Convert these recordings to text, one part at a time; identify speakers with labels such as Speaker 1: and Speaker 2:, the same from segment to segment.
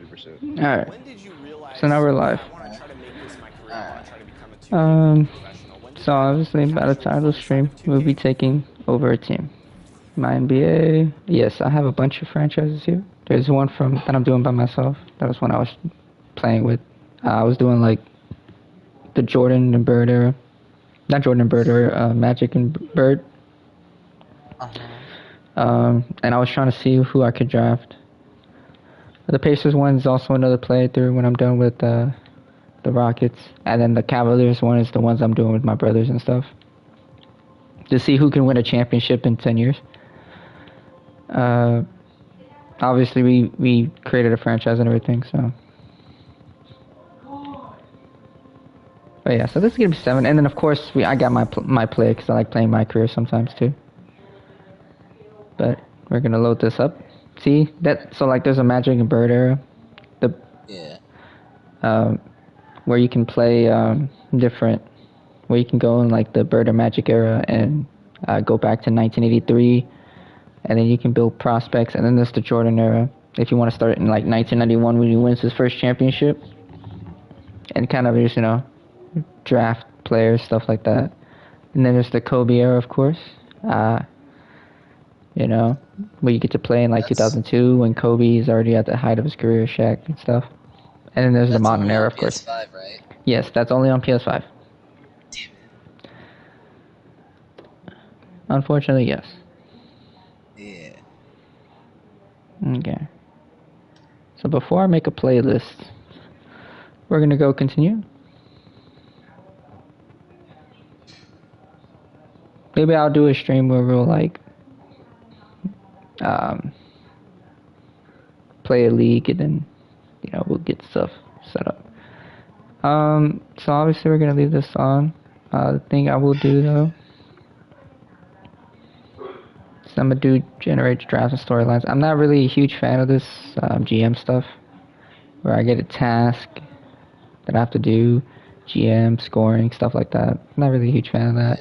Speaker 1: 100%.
Speaker 2: Alright. So now we're live. So obviously by the time of the stream, we'll be taking over a team. My NBA. Yes, I have a bunch of franchises here. There's one from that I'm doing by myself. That was one I was playing with. I was doing like the Jordan and Bird era. Not Jordan and Bird era, Magic and Bird. And I was trying to see who I could draft. The Pacers one is also another playthrough when I'm done with the Rockets. And then the Cavaliers one is the ones I'm doing with my brothers and stuff. To see who can win a championship in 10 years. Obviously, we created a franchise and everything, so. But yeah, so this is gonna be 7, and then of course I got my play because I like playing my career sometimes too. But we're gonna load this up. See that? So like, there's a Magic and Bird era, where you can play different, where you can go in like the Bird or Magic era and go back to 1983, and then you can build prospects, and then there's the Jordan era. If you want to start in like 1991 when he wins his first championship, and kind of just draft players, stuff like that. And then there's the Kobe era, of course. Where you get to play in like 2002 when Kobe is already at the height of his career, Shaq and stuff. And then there's the modern era, of course.
Speaker 3: PS5, right?
Speaker 2: Yes, that's only on PS5.
Speaker 3: Damn it.
Speaker 2: Unfortunately, yes.
Speaker 3: Yeah.
Speaker 2: Okay. So before I make a playlist, we're gonna go continue. Maybe I'll do a stream where we'll like play a league and then we'll get stuff set up. So obviously we're gonna leave this on. The thing I will do though is I'm gonna do generate drafts and storylines. I'm not really a huge fan of this GM stuff where I get a task that I have to do, GM, scoring, stuff like that. I'm not really a huge fan of that.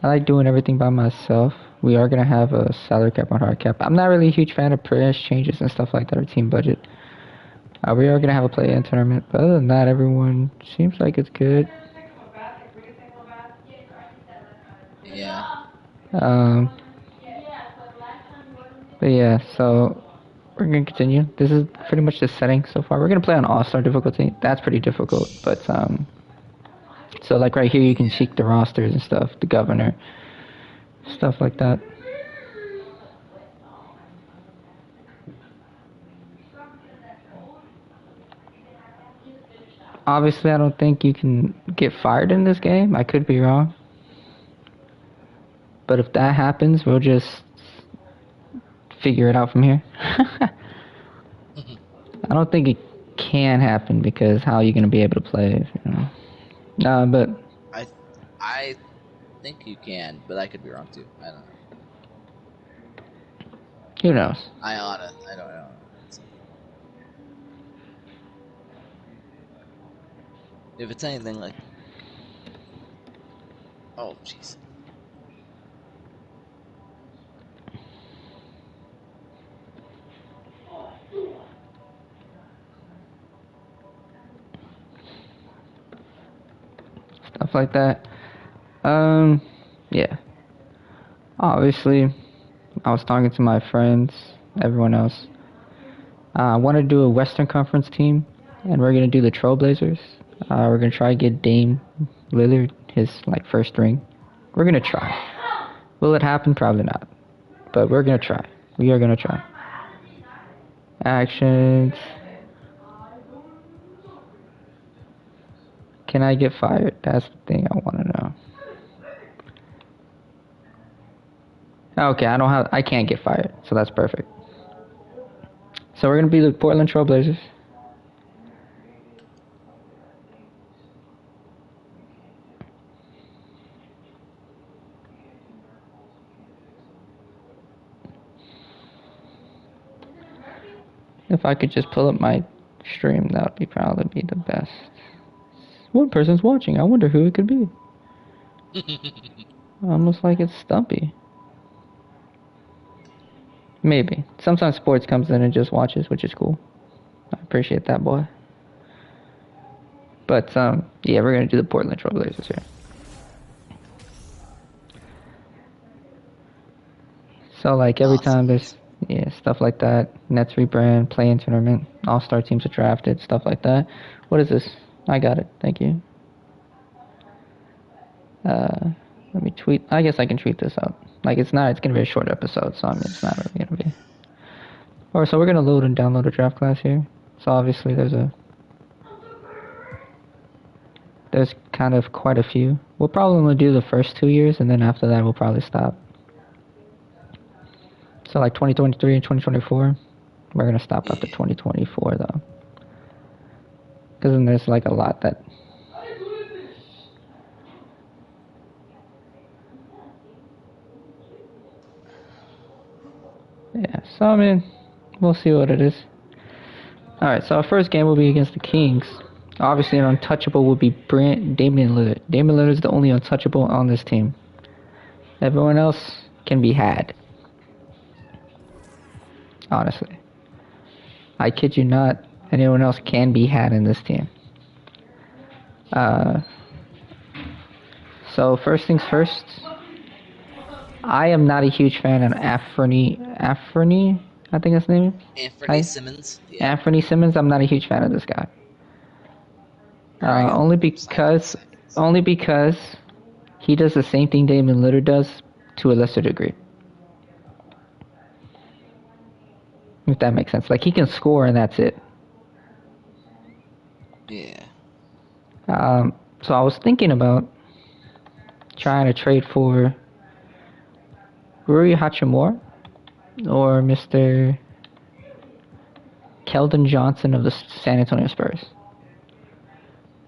Speaker 2: I like doing everything by myself. We are going to have a salary cap on hard cap. I'm not really a huge fan of price changes and stuff like that, or team budget. We are going to have a play-in tournament, but other than that, everyone seems like it's good.
Speaker 3: Yeah.
Speaker 2: But yeah, so we're going to continue. This is pretty much the setting so far. We're going to play on All-Star difficulty. That's pretty difficult, but so like right here you can check the rosters and stuff, the governor, stuff like that. Obviously I don't think you can get fired in this game. I could be wrong. But if that happens, we'll just figure it out from here. I don't think it can happen because how are you going to be able to play if, but
Speaker 3: I think you can, but I could be wrong too. I don't know.
Speaker 2: Who knows?
Speaker 3: I don't know. If it's anything like, oh jeez.
Speaker 2: Stuff like that. Yeah. Obviously, I was talking to my friends, everyone else. I want to do a Western Conference team, and we're going to do the Trailblazers. We're going to try to get Dame Lillard his first ring. We're going to try. Will it happen? Probably not. But we're going to try. We are going to try. Actions. Can I get fired? That's the thing I want to know. Okay, I can't get fired, so that's perfect. So we're gonna be the Portland Trailblazers. If I could just pull up my stream, that would probably be the best. One person's watching. I wonder who it could be. Almost like it's Stumpy. Maybe. Sometimes sports comes in and just watches, which is cool. I appreciate that, boy. But yeah, we're gonna do the Portland Trailblazers here. So like every
Speaker 3: Awesome.
Speaker 2: time there's stuff like that, Nets rebrand, play-in tournament, all-star teams are drafted, stuff like that. What is this? I got it. Thank you. Let me tweet. I guess I can tweet this out. Like it's not. It's gonna be a short episode, so I mean it's not really gonna be. Alright, so we're gonna load and download a draft class here. So obviously there's kind of quite a few. We'll probably only do the first 2 years, and then after that we'll probably stop. So like 2023 and 2024, we're gonna stop after 2024 though, because then there's like a lot that. Yeah, so I mean, we'll see what it is. Alright, so our first game will be against the Kings. Obviously, an untouchable would be Damian Lillard. Damian Lillard is the only untouchable on this team. Everyone else can be had. Honestly. I kid you not, anyone else can be had in this team. So first things first, I am not a huge fan of Anthony, I think his name is?
Speaker 3: Anthony Simmons. Yeah.
Speaker 2: Anthony Simmons, I'm not a huge fan of this guy. Only because he does the same thing Damian Lillard does to a lesser degree. If that makes sense. Like he can score and that's it.
Speaker 3: Yeah.
Speaker 2: So I was thinking about trying to trade for Rui Hachimura or Mr. Keldon Johnson of the San Antonio Spurs.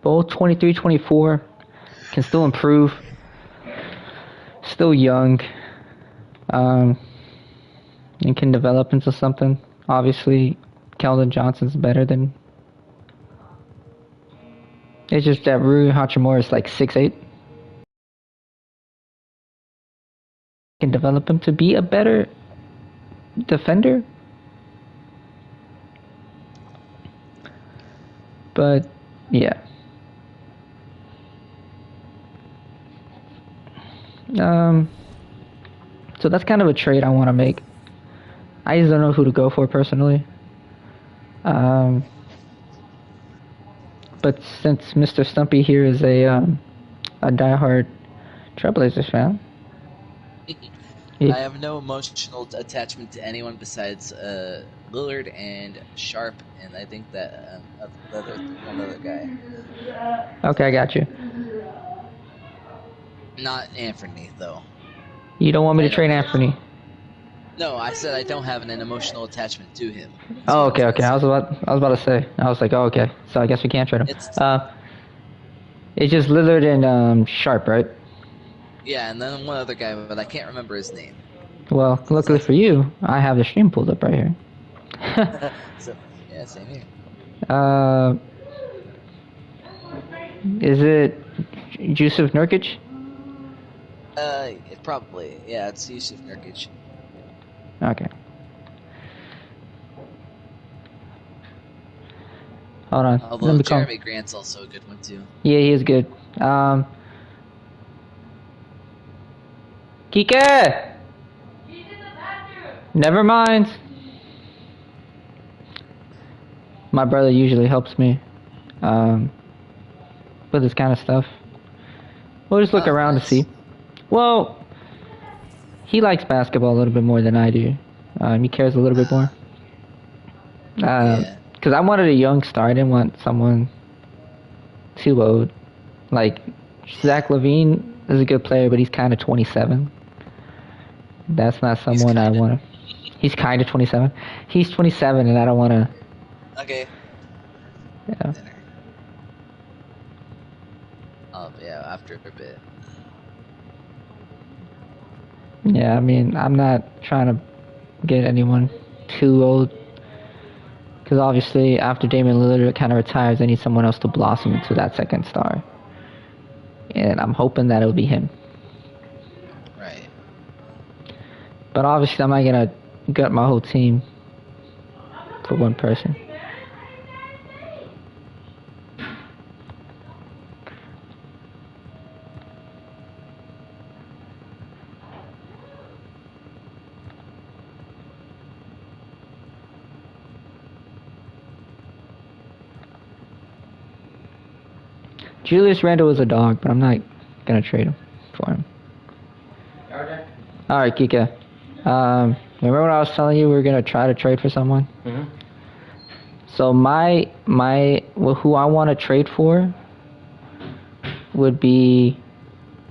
Speaker 2: Both 23, 24, can still improve, still young, and can develop into something. Obviously, Keldon Johnson's better than. It's just that Rui Hachimura is like 6'8". Can develop him to be a better defender. But, yeah. So that's kind of a trade I want to make. I just don't know who to go for personally. But since Mr. Stumpy here is a diehard Trailblazers fan,
Speaker 3: I have no emotional attachment to anyone besides Lillard and Sharp, and I think that one other guy.
Speaker 2: Okay, I got you.
Speaker 3: Not Anthony, though.
Speaker 2: You don't want me to trade Anthony?
Speaker 3: No, I said I don't have an emotional attachment to him.
Speaker 2: Oh, okay. I was about to say. I was like, oh, okay. So I guess we can't trade him. It's just Lillard and Sharp, right?
Speaker 3: Yeah, and then one other guy, but I can't remember his name.
Speaker 2: Well, luckily for you, I have the stream pulled up right here.
Speaker 3: So, yeah, same here.
Speaker 2: Is it Jusuf Nurkic?
Speaker 3: Probably. Yeah, it's Jusuf Nurkic.
Speaker 2: Okay. Hold on.
Speaker 3: Although Jeremy Grant's also a good one too.
Speaker 2: Yeah, he is good. Kike! Never mind. My brother usually helps me with this kind of stuff. We'll just look around to see. Well, he likes basketball a little bit more than I do. He cares a little bit more. Because I wanted a young star. I didn't want someone too old. Like, Zach LaVine is a good player, but he's kind of 27. That's not someone I want to... He's kind of 27. He's 27, and I don't want to...
Speaker 3: Okay.
Speaker 2: Yeah.
Speaker 3: Yeah, after a bit.
Speaker 2: Yeah, I mean, I'm not trying to get anyone too old. Because obviously, after Damian Lillard kind of retires, I need someone else to blossom into that second star. And I'm hoping that it'll be him.
Speaker 3: Right.
Speaker 2: But obviously, I'm not going to gut my whole team for one person. Julius Randle is a dog, but I'm not gonna trade him for him.
Speaker 1: Okay.
Speaker 2: All right, Kika. Remember when I was telling you we were gonna try to trade for someone?
Speaker 1: Mm-hmm.
Speaker 2: So who I want to trade for would be,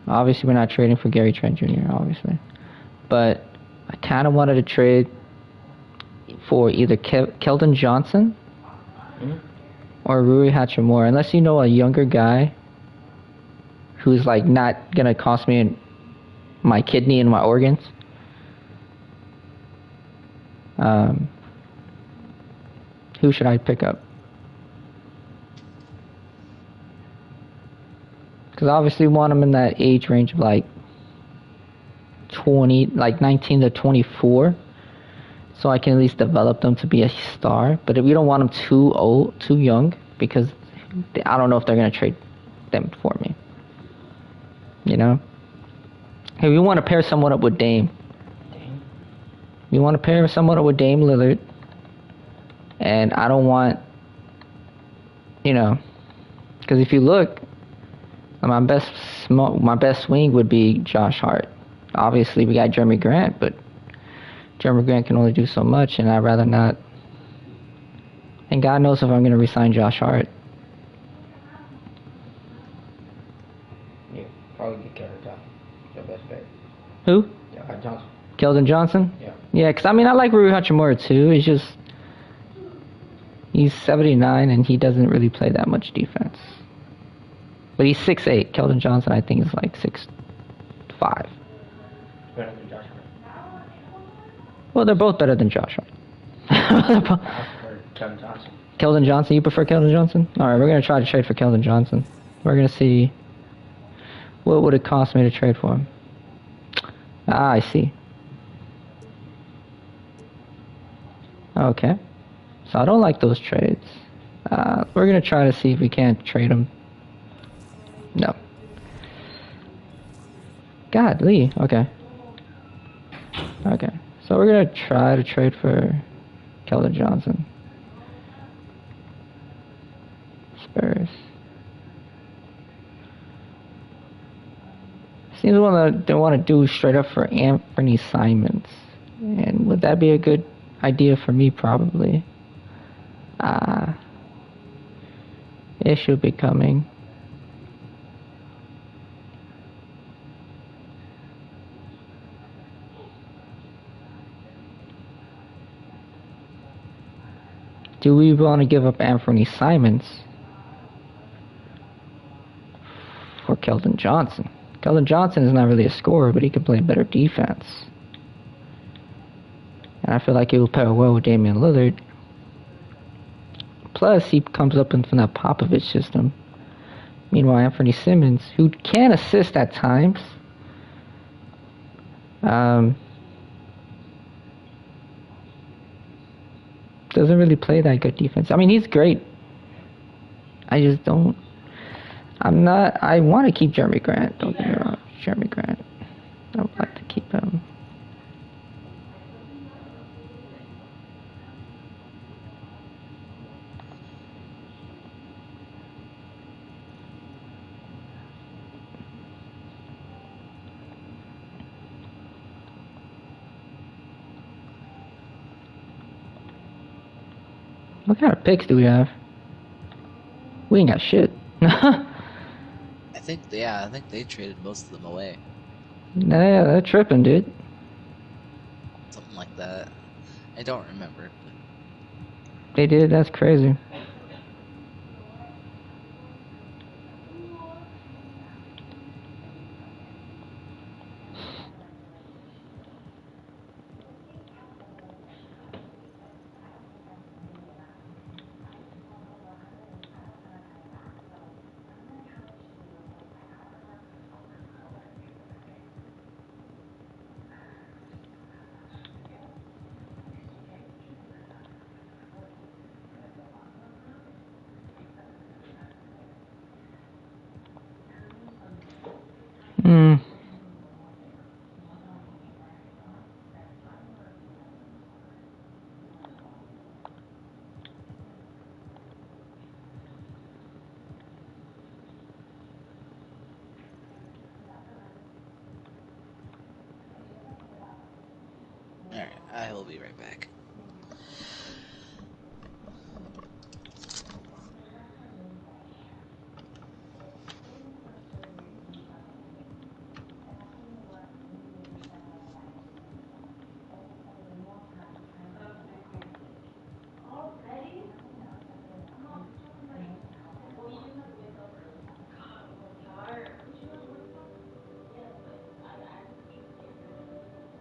Speaker 2: obviously we're not trading for Gary Trent Jr. obviously, but I kind of wanted to trade for either Keldon Johnson or Rui Hachimura, unless you know a younger guy who's like not gonna cost me my kidney and my organs. Who should I pick up? Because obviously we want them in that age range of like 19 to 24, so I can at least develop them to be a star. But we don't want them too young, because I don't know if they're gonna trade them for me. You know? Hey, we want to pair someone up with Dame. We want to pair someone up with Dame Lillard. And I don't want, because if you look, my best swing would be Josh Hart. Obviously, we got Jeremy Grant, but Jeremy Grant can only do so much, and I'd rather not. And God knows if I'm going to resign Josh Hart.
Speaker 1: Yeah, probably get Keldon Johnson. Your best bet.
Speaker 2: Who?
Speaker 1: Yeah, Johnson.
Speaker 2: Keldon Johnson?
Speaker 1: Yeah.
Speaker 2: Yeah, because I like Rui Hachimura too. It's just he's 79 and he doesn't really play that much defense. But he's 6'8". Keldon Johnson, I think, is like 6'5".
Speaker 1: Better than Josh Hart.
Speaker 2: Well, they're both better than Josh Hart.
Speaker 1: I prefer Keldon Johnson.
Speaker 2: Keldon Johnson? You prefer Keldon Johnson? All right, we're going to try to trade for Keldon Johnson. We're going to see what would it cost me to trade for him. Ah, I see. Okay. So I don't like those trades. We're going to try to see if we can't trade him. No. God, Lee. Okay. Okay. So we're going to try to trade for Keldon Johnson. Spurs. Seems what they want to do straight up for Anthony Simons. And would that be a good idea for me? Probably. It should be coming. Do we want to give up Anthony Simons for Keldon Johnson? Keldon Johnson is not really a scorer, but he can play better defense. And I feel like he will pair well with Damian Lillard. Plus, he comes up from that Popovich system. Meanwhile, Anthony Simmons, who can assist at times, doesn't really play that good defense. I mean, he's great. I just don't. I want to keep Jeremy Grant. Don't get me wrong. Jeremy Grant. I would like to keep him. What kind of picks do we have? We ain't got shit.
Speaker 3: I think they traded most of them away.
Speaker 2: Yeah, they're tripping, dude.
Speaker 3: Something like that. I don't remember.
Speaker 2: They did. That's crazy.
Speaker 3: I will be right back.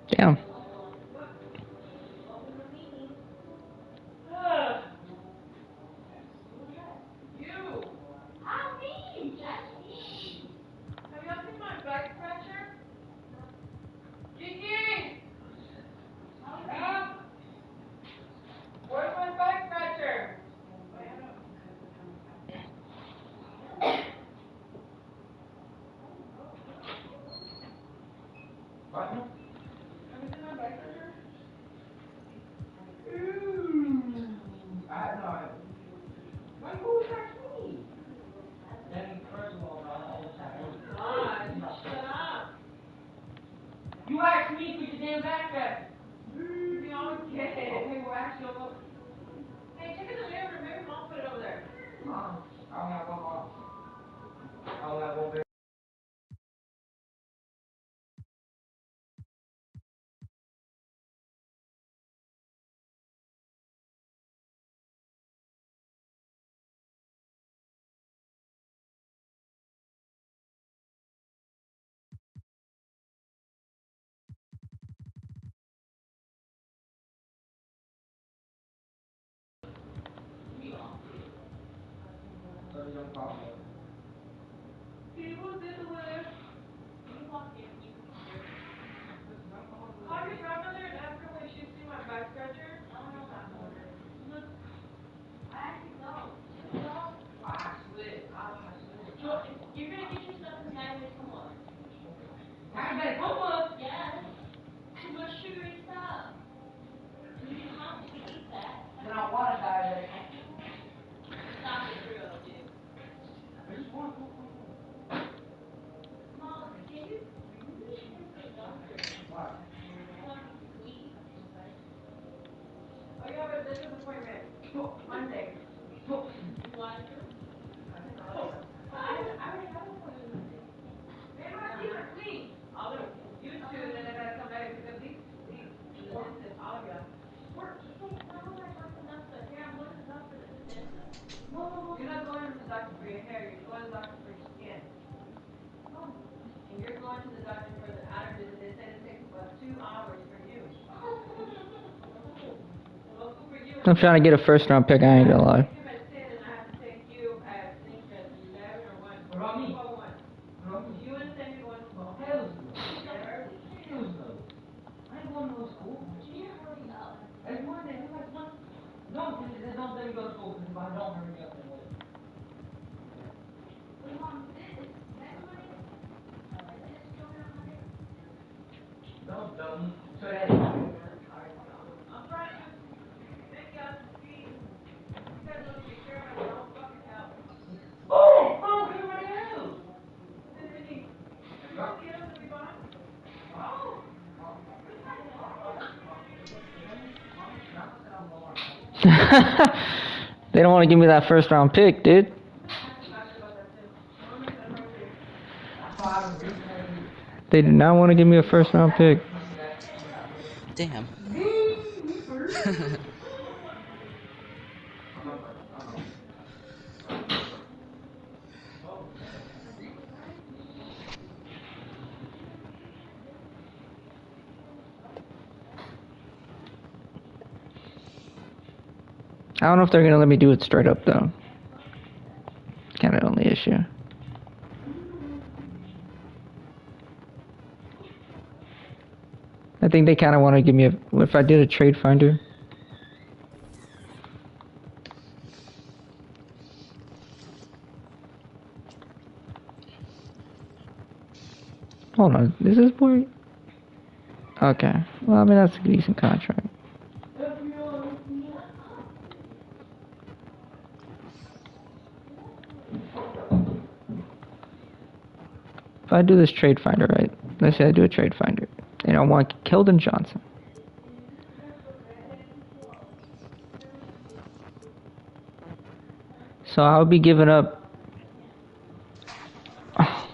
Speaker 2: Damn.
Speaker 1: You asked me for your damn backpack. Okay, well, actually, hey, check in the mirror. Maybe Mom put it over there. I don't have one more. I don't have one. Call your grandmother and ask her when she's seen my back scratcher. You're gonna get yourself some diabetes come on. Diabetic come yes. Too much sugary stuff. You can constantly eat that. Then I want a diabetic. Stop it, Drew, dude. I just want Mom, can you the doctor? What? Oh, you have a dentist appointment. Monday. You want to? I already have an appointment Monday. Man, my teeth are clean. All of you two, and then I gotta come back and pick up these. The dentist, all of you. Yeah, I'm going to the doctor for the dentist. No. You're not going to the doctor for your hair. You're going to the doctor for your skin. And you're going to the doctor for the allergies, and they said it takes about 2 hours for you.
Speaker 2: I'm trying to get a first round pick, I ain't gonna lie. They don't want to give me that first round pick, dude. They did not want to give me a first round pick.
Speaker 3: Damn.
Speaker 2: I don't know if they're gonna let me do it straight up though. Kind of the only issue. I think they kind of want to give me a. If I did a trade finder. Hold on, is this boy? Okay, well I mean that's a decent contract. If I do this trade finder, right? Let's say I do a trade finder, and I want Keldon Johnson. So I'll be giving up.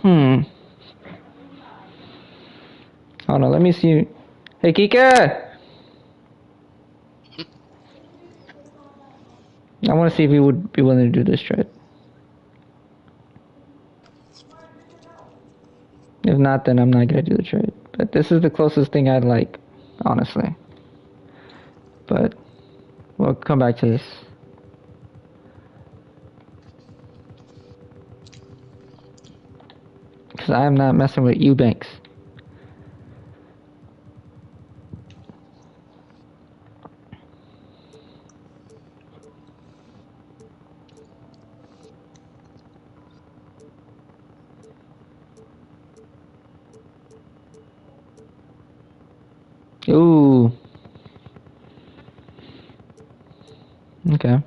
Speaker 2: Hold on, let me see. Hey, Kika! I want to see if he would be willing to do this trade. If not, then I'm not gonna do the trade. But this is the closest thing I'd like, honestly. But we'll come back to this. Because I am not messing with Eubanks. Ooh. Okay.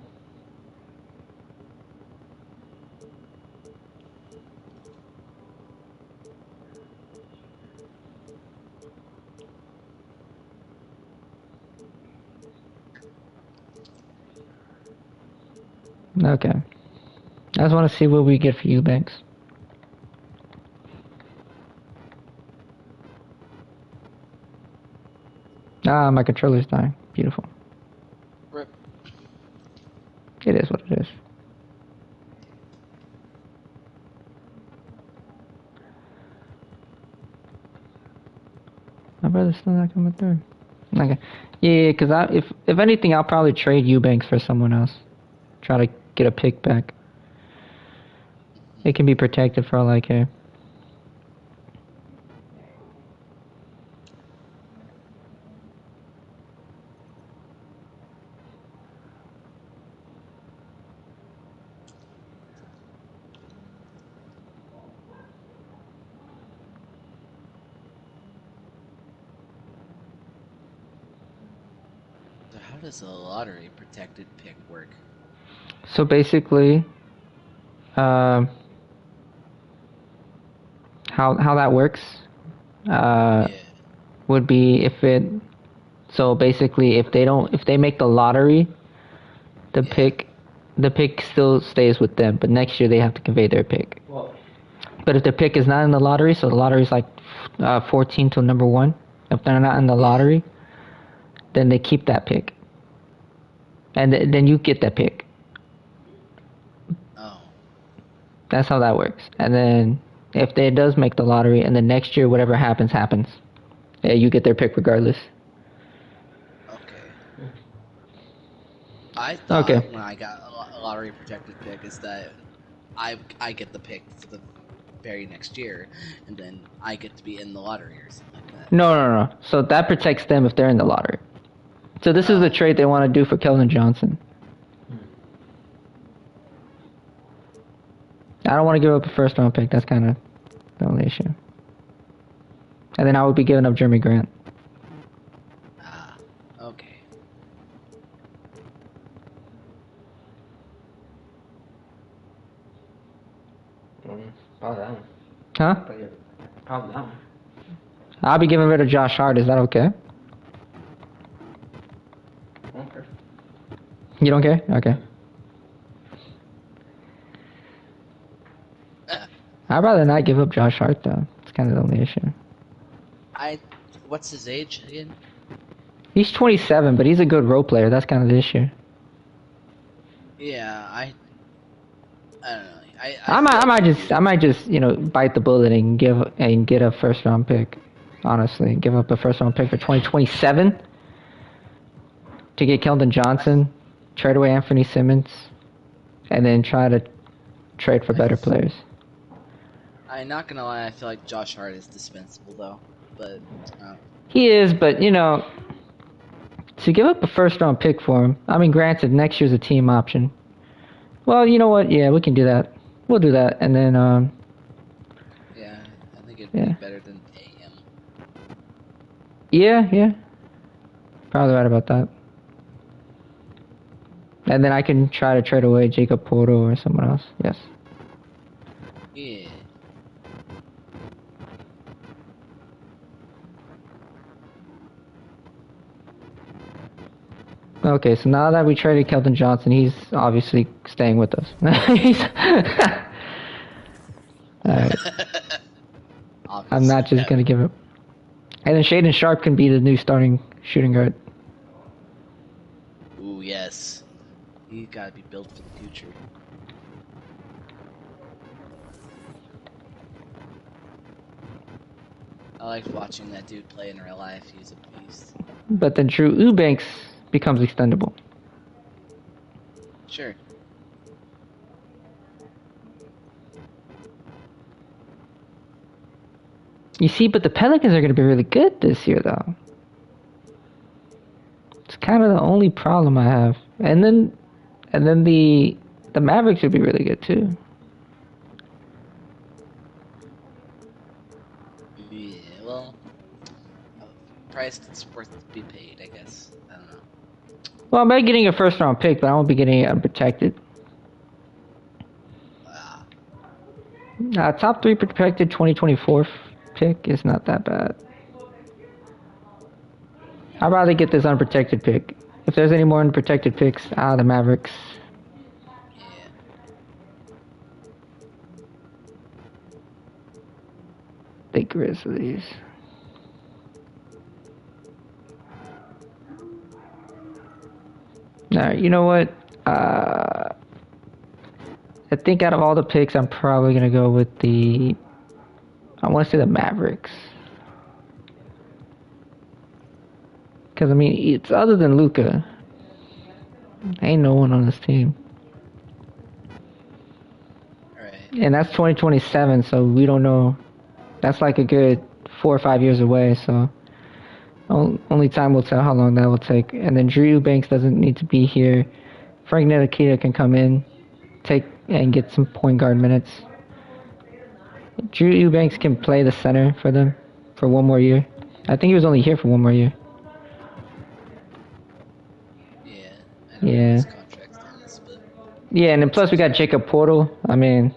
Speaker 2: Okay. I just want to see what we get for Eubanks. Ah, my controller's dying. Beautiful.
Speaker 3: Rip.
Speaker 2: It is what it is. My brother's still not coming through. Okay. Yeah, because if anything, I'll probably trade Eubanks for someone else. Try to get a pick back. It can be protected for all I care.
Speaker 3: So how does a lottery protected pick work?
Speaker 2: So basically, how that works
Speaker 3: Yeah.
Speaker 2: would be if it. So basically, if they make the lottery, the pick still stays with them, but next year they have to convey their pick. But if the pick is not in the lottery, so the lottery is like 14 to number 1. If they're not in the lottery, then they keep that pick, and then you get that pick.
Speaker 3: Oh.
Speaker 2: That's how that works. And then if they does make the lottery, and then next year whatever happens happens, yeah, you get their pick regardless.
Speaker 3: Okay. I thought
Speaker 2: Okay.
Speaker 3: when I got a lottery protected pick is that I get the pick for the very next year, and then I get to be in the lottery or something like that.
Speaker 2: No. So that protects them if they're in the lottery. So this is the
Speaker 3: Oh.
Speaker 2: trade they want to do for Keldon Johnson. I don't want to give up a first round pick. That's kind of the only issue. And then I would be giving up Jeremy Grant.
Speaker 3: Ah. Okay.
Speaker 2: Huh? I'll be giving rid of Josh Hart. Is that okay? You don't care? Okay. I'd rather not give up Josh Hart, though. It's kind of the only issue.
Speaker 3: What's his age again?
Speaker 2: He's 27, but he's a good role player. That's kind of the issue.
Speaker 3: Yeah, I don't know.
Speaker 2: I might just, bite the bullet and get a first round pick. Honestly, give up a first round pick for 2027 to get Keldon Johnson, trade away Anthony Simmons, and then try to trade for better players.
Speaker 3: I'm not gonna lie. I feel like Josh Hart is dispensable though, but
Speaker 2: He is, but to give up a first round pick for him. I mean, granted, next year's a team option. Well, you know what? Yeah, we can do that. We'll do that, and then
Speaker 3: yeah, I think it'd be better than AM.
Speaker 2: Yeah. Probably right about that. And then I can try to trade away Jacob Porto or someone else. Yes.
Speaker 3: Yeah.
Speaker 2: Okay, so now that we traded Kelton Johnson, he's obviously staying with us. He's Alright. I'm not just gonna give up. And then Shaden Sharp can be the new starting shooting guard.
Speaker 3: Ooh, yes. You gotta be built for the future. I liked watching that dude play in real life. He's a beast.
Speaker 2: But then Drew Eubanks becomes extendable.
Speaker 3: Sure.
Speaker 2: You see, but the Pelicans are going to be really good this year, though. It's kind of the only problem I have. And then the Mavericks would be really good too.
Speaker 3: Yeah, well, price that's worth to be paid, I guess. I don't know.
Speaker 2: Well, I might getting a first round pick, but I won't be getting it unprotected. Top 3 protected 2024 pick is not that bad. I'd rather get this unprotected pick. If there's any more unprotected picks, the Mavericks.
Speaker 3: Yeah.
Speaker 2: The Grizzlies. Alright, you know what? I think out of all the picks, I'm probably going to go with I want to say the Mavericks. Because, I mean, it's other than Luka. Ain't no one on this team.
Speaker 3: Right.
Speaker 2: And that's 2027, so we don't know. That's like a good 4 or 5 years away, so only time will tell how long that will take. And then Drew Eubanks doesn't need to be here. Frank Ntilikina can come in, take and get some point guard minutes. Drew Eubanks can play the center for them for 1 more year. I think he was only here for 1 more year.
Speaker 3: Yeah.
Speaker 2: I know his
Speaker 3: contract status, but...
Speaker 2: Yeah, and then plus we got Jacob Portal. I mean...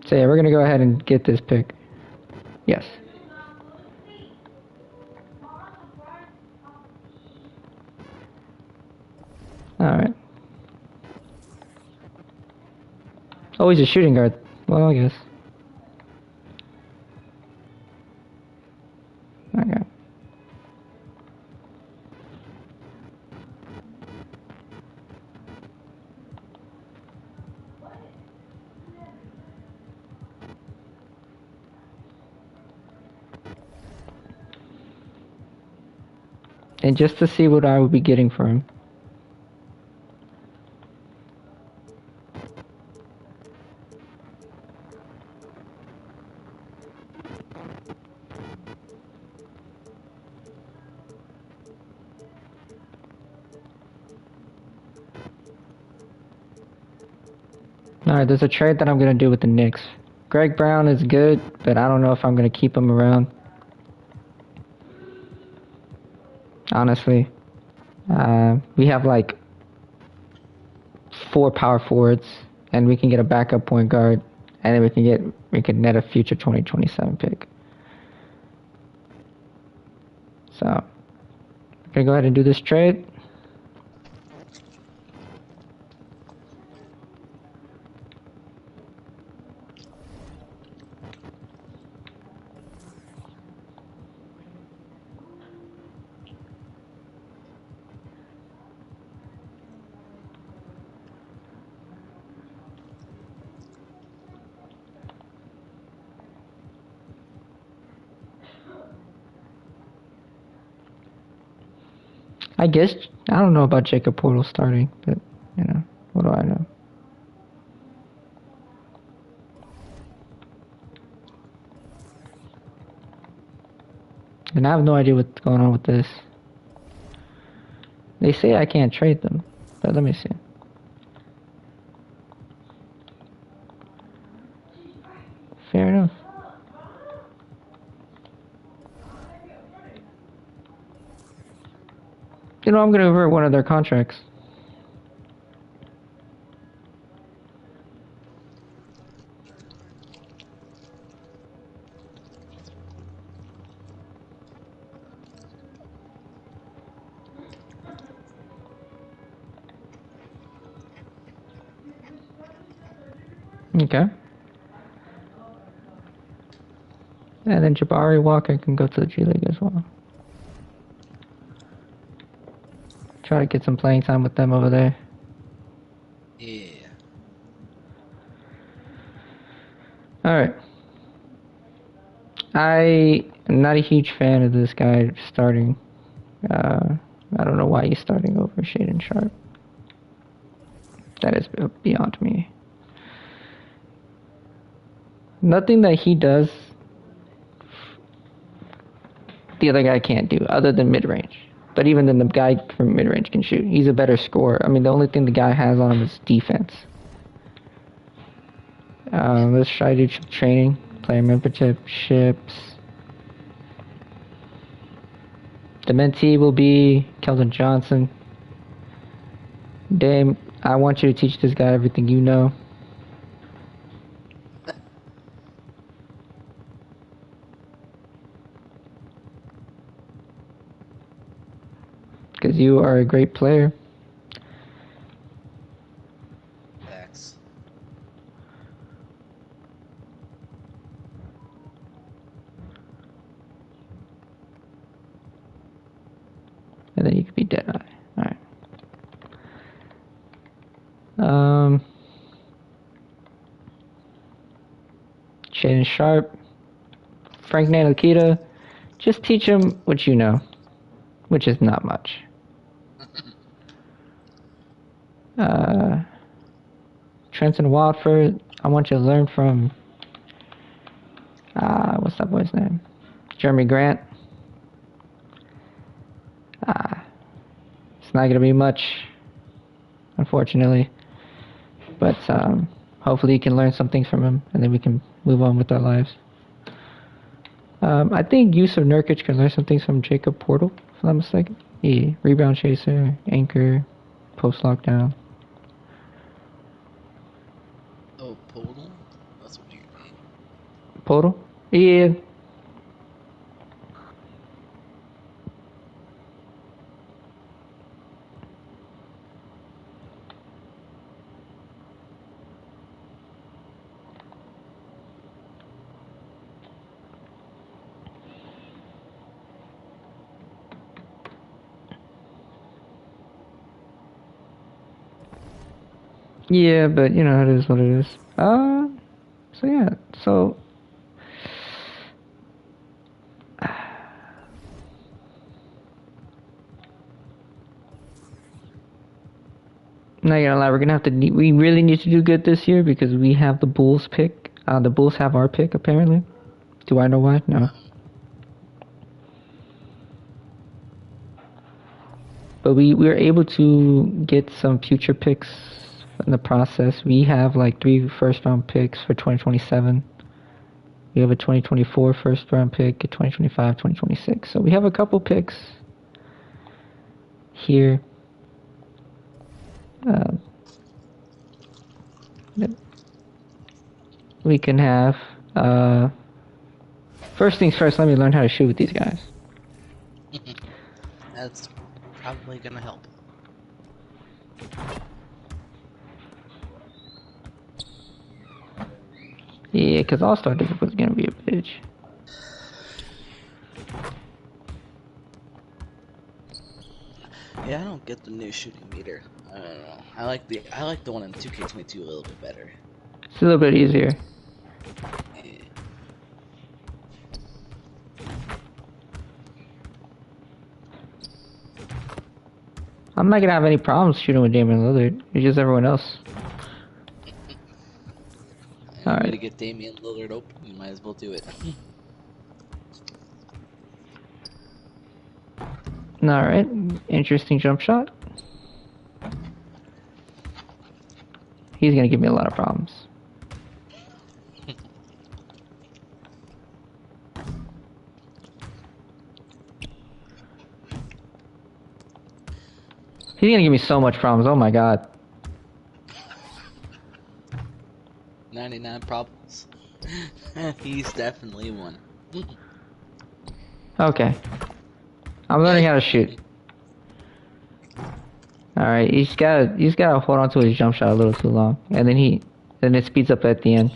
Speaker 2: So yeah, we're going to go ahead and get this pick. Yes. Alright. Oh, he's a shooting guard. Well, I guess. Okay. And just to see what I would be getting for him. Alright, there's a trade that I'm going to do with the Knicks. Greg Brown is good, but I don't know if I'm going to keep him around. Honestly. We have like 4 power forwards, and we can get a backup point guard, and then we can net a future 2027 pick. So, I'm going to go ahead and do this trade. I guess, I don't know about Jacob Portal starting, but, you know, what do I know? And I have no idea what's going on with this. They say I can't trade them, but let me see. Fair enough. You know, I'm going to revert one of their contracts. Okay. And then Jabari Walker can go to the G League as well. Try to get some playing time with them over there.
Speaker 3: Yeah.
Speaker 2: Alright. I am not a huge fan of this guy starting. I don't know why he's starting over Shaden Sharp. That is beyond me. Nothing that he does the other guy can't do other than mid-range. But even then, the guy from mid-range can shoot. He's a better scorer. I mean, the only thing the guy has on him is defense. Let's try to do some training, player memberships. The mentee will be Keldon Johnson. Dame, I want you to teach this guy everything you know. Because you are a great player.
Speaker 3: Facts.
Speaker 2: And then you could be Deadeye. Alright. Shaden Sharp. Frank Ntilikina. Just teach him what you know. Which is not much. Trenton Watford. I want you to learn from... what's that boy's name? Jeremy Grant. It's not going to be much, unfortunately. But hopefully you can learn some things from him, and then we can move on with our lives. I think Yusuf Nurkic can learn some things from Jacob Portal, if I'm not mistaken. Yeah, rebound chaser, anchor, post lockdown.
Speaker 3: Oh, Podal? That's what you mean.
Speaker 2: Portal? Yeah. Yeah, but you know, it is what it is. So yeah, so not gonna lie, we're gonna have to. We really need to do good this year because we have the Bulls pick. The Bulls have our pick apparently. Do I know why? No. But we were able to get some future picks in the process. We have like 3 first-round picks for 2027. We have a 2024 first-round pick, a 2025, 2026. So we have a couple picks here. We can have. First things first, let me learn how to shoot with these guys.
Speaker 3: That's probably gonna help.
Speaker 2: Yeah, because All-Star was gonna be a bitch.
Speaker 3: Yeah, I don't get the new shooting meter. I don't know. I like the one in 2K22 a little bit better.
Speaker 2: It's a little bit easier.
Speaker 3: Yeah.
Speaker 2: I'm not gonna have any problems shooting with Damian Lillard. It's just everyone else.
Speaker 3: All right. To get Damian Lillard open, you might as well do it.
Speaker 2: Alright, interesting jump shot. He's gonna give me a lot of problems. He's gonna give me so much problems, oh my god.
Speaker 3: 99 problems. He's definitely one.
Speaker 2: Okay. I'm learning how to shoot. Alright, he's gotta hold on to his jump shot a little too long. And then Then it speeds up at the end.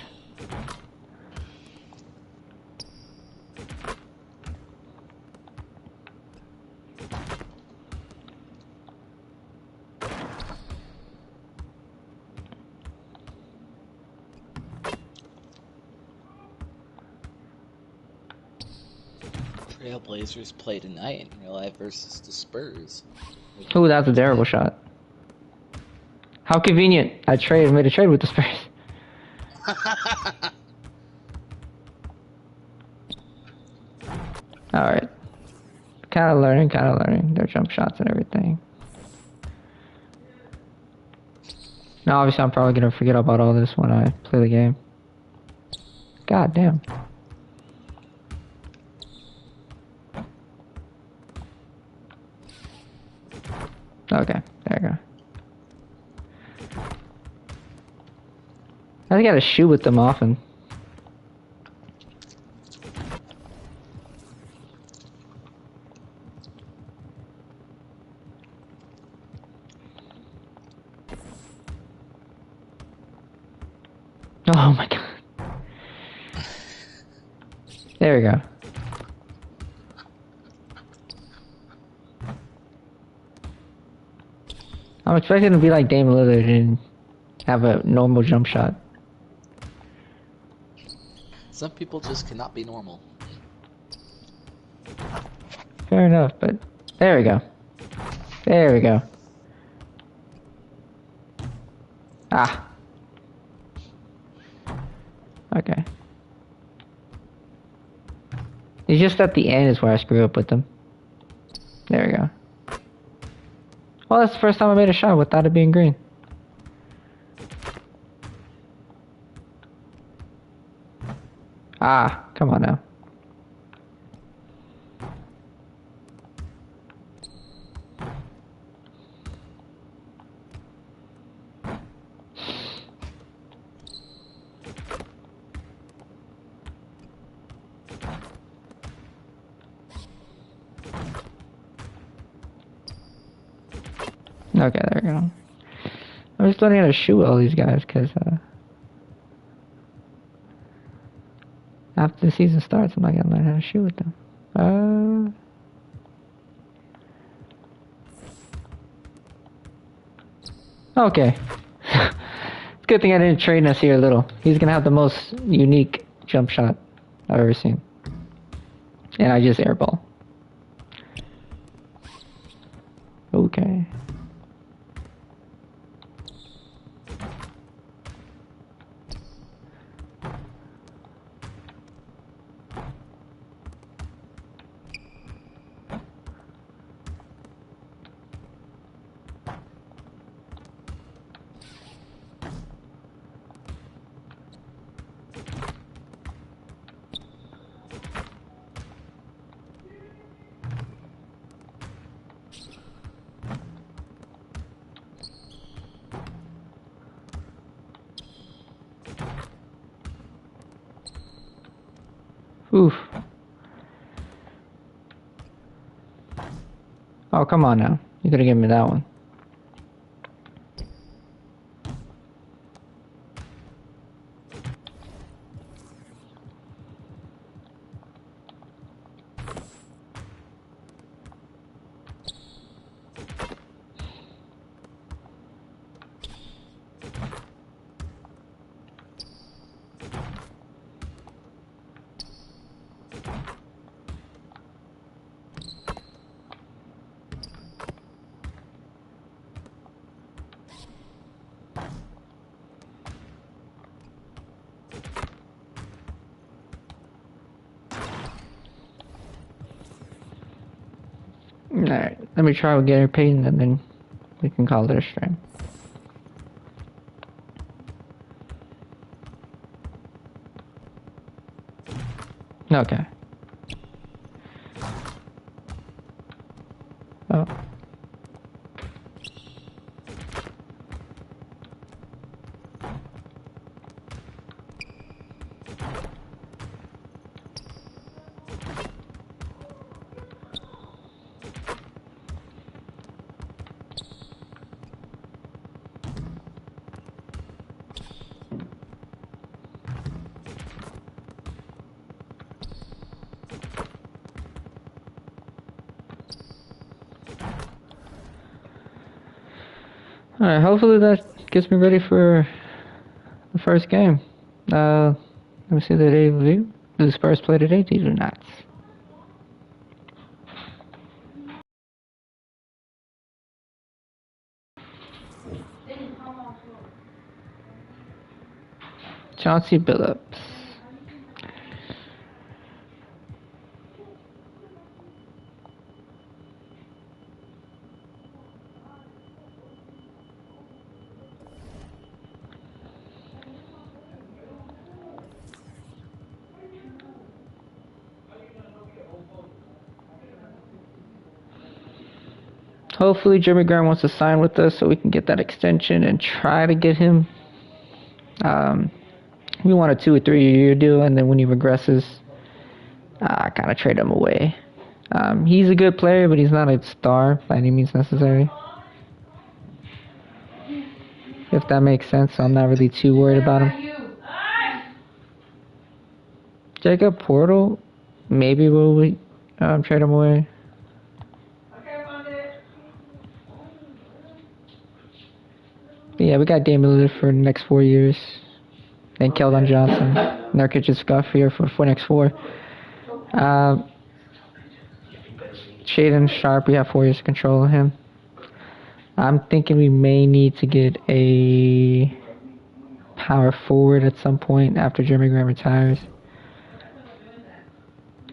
Speaker 3: Trailblazers play tonight in real life versus the Spurs.
Speaker 2: Ooh, that's a terrible shot. How convenient. I made a trade with the Spurs. Alright. Kind of learning their jump shots and everything. Now, obviously, I'm probably going to forget about all this when I play the game. God damn. Okay, there you go. I gotta shoot with them often. Oh my god. There we go. I'm expecting to be like Dame Lillard and have a normal jump shot.
Speaker 3: Some people just cannot be normal.
Speaker 2: Fair enough, but there we go. There we go. Ah. Okay. It's just at the end is where I screw up with them. There we go. Well, that's the first time I made a shot without it being green. Ah, come on now. Okay, there we go. I'm just learning how to shoot all these guys, because after the season starts, I'm not going to learn how to shoot with them. Okay. It's a good thing I didn't trade Nasir Little. He's going to have the most unique jump shot I've ever seen. And I just airball. Okay. Oof. Oh, come on now. You could have given me that one. Alright, let me try with Gary Payton and then we can call it a stream. Okay. Oh. Alright, hopefully that gets me ready for the first game. Let me see the day review. Do the Spurs play today? They do not. Chauncey Billups. Hopefully Jeremy Grant wants to sign with us so we can get that extension and try to get him. We want a 2 or 3 year deal, and then when he regresses, kind of trade him away. He's a good player, but he's not a star by any means necessary. If that makes sense, so I'm not really too worried about him. Jacob Portal, maybe we'll trade him away. But yeah, we got Damian Lillard for the next 4 years. Then Keldon Johnson. Nurkic is got here for the next 4. Shaden Sharp, we have 4 years of control of him. I'm thinking we may need to get a power forward at some point after Jeremy Grant retires.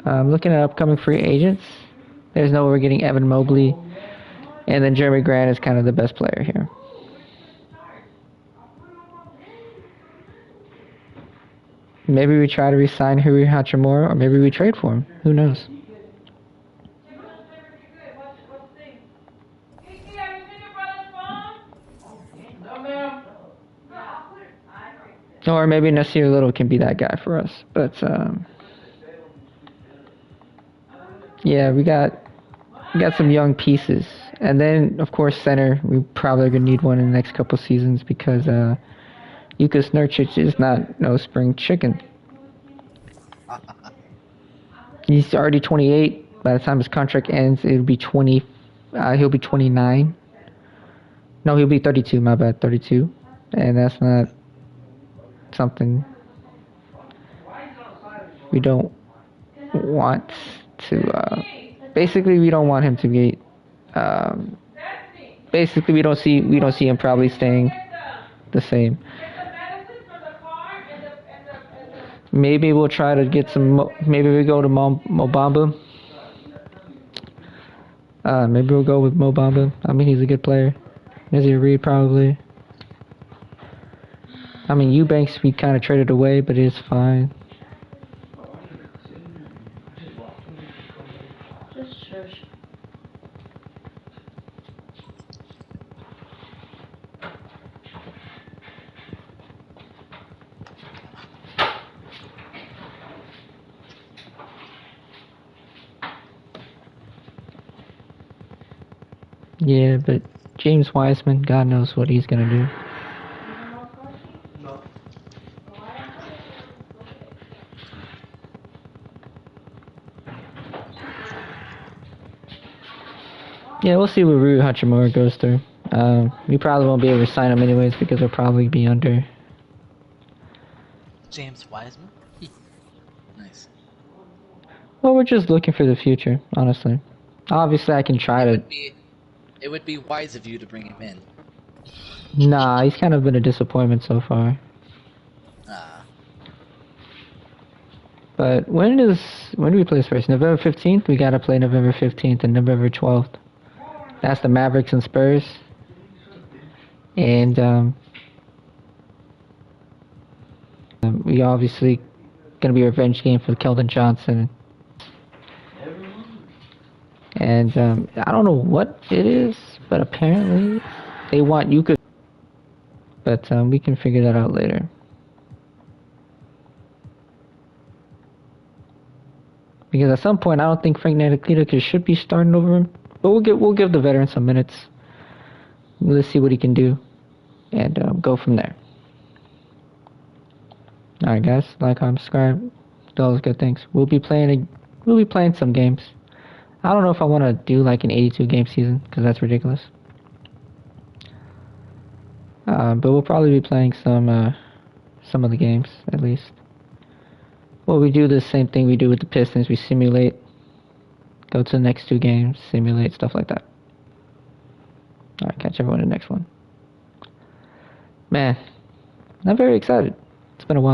Speaker 2: Looking at upcoming free agents, there's no way we're getting Evan Mobley, and then Jeremy Grant is kind of the best player here. Maybe we try to re-sign Rui Hachimura, or maybe we trade for him. Who knows? Or maybe Nasir Little can be that guy for us. But yeah, we got some young pieces, and then of course center. We probably are gonna need one in the next couple seasons because Lukas Nurkic is not no spring chicken. He's already 28. By the time his contract ends, it'll be 20. He'll be 29. No, he'll be 32. My bad, 32. And that's not something we don't want to. Basically, we don't want him to be. Basically, we don't see him probably staying the same. Maybe we'll try to get some. Maybe we go to Mo Bamba. Maybe we'll go with Mo Bamba. I mean, he's a good player. Nazir Reed probably. I mean, Eubanks we kind of traded away, but it's fine. Yeah, but James Wiseman, God knows what he's gonna do. Yeah, we'll see what Rui Hachimura goes through. We probably won't be able to sign him anyways because we'll probably be under.
Speaker 3: James Wiseman? Nice.
Speaker 2: Well, we're just looking for the future, honestly. Obviously, I can try to.
Speaker 3: It would be wise of you to bring him in.
Speaker 2: Nah, he's kind of been a disappointment so far. But when do we play first? November 15th? We gotta play November 15th and November 12th. That's the Mavericks and Spurs. And we obviously gonna be a revenge game for Keldon Johnson. And I don't know what it is, but apparently they want Yuka. But we can figure that out later. Because at some point I don't think Frank Ntilikina should be starting over him. But we'll give the veteran some minutes. Let's see what he can do, and go from there. All right, guys, like, comment, subscribe, do all those good things. We'll be playing some games. I don't know if I want to do like an 82 game season because that's ridiculous. But we'll probably be playing some of the games at least. Well, we do the same thing we do with the Pistons. We simulate, go to the next 2 games, simulate, stuff like that. All right, catch everyone in the next one. Man, I'm very excited. It's been a while.